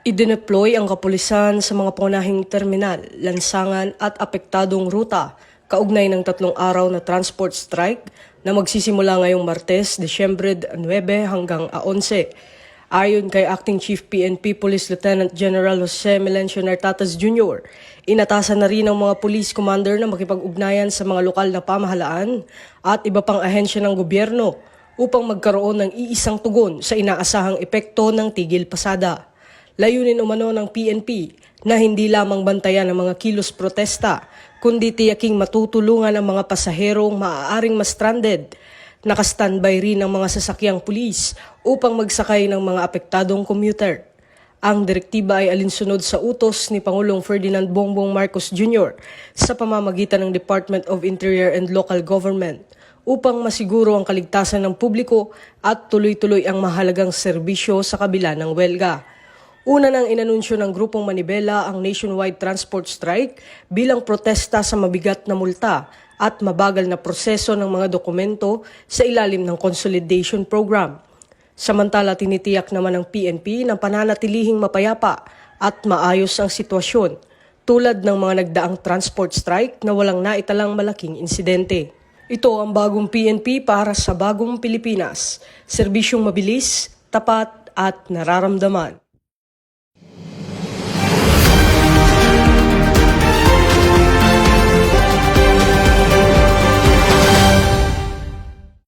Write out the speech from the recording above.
Idineploy ang kapulisan sa mga pangunahing terminal, lansangan at apektadong ruta kaugnay ng 3 araw na transport strike na magsisimula ngayong Martes, Disyembre 9 hanggang 11. Ayon kay Acting Chief PNP Police Lieutenant General Jose Melencio Nartatas Jr., inatasan na rin ng mga police commander na makipag-ugnayan sa mga lokal na pamahalaan at iba pang ahensya ng gobyerno upang magkaroon ng iisang tugon sa inaasahang epekto ng tigil pasada. Layunin umano ng PNP na hindi lamang bantayan ang mga kilos protesta, kundi tiyaking matutulungan ang mga pasaherong maaaring ma-stranded. Naka-standby rin ang mga sasakyang pulis upang magsakay ng mga apektadong commuter. Ang direktiba ay alinsunod sa utos ni Pangulong Ferdinand Bongbong Marcos Jr. sa pamamagitan ng Department of Interior and Local Government upang masiguro ang kaligtasan ng publiko at tuloy-tuloy ang mahalagang serbisyo sa kabila ng welga. Una nang inanunsyo ng Grupong Manibela ang nationwide transport strike bilang protesta sa mabigat na multa at mabagal na proseso ng mga dokumento sa ilalim ng consolidation program. Samantala, tinitiyak naman ng PNP na pananatilihing mapayapa at maayos ang sitwasyon tulad ng mga nagdaang transport strike na walang naitalang malaking insidente. Ito ang bagong PNP para sa bagong Pilipinas. Serbisyong mabilis, tapat at nararamdaman.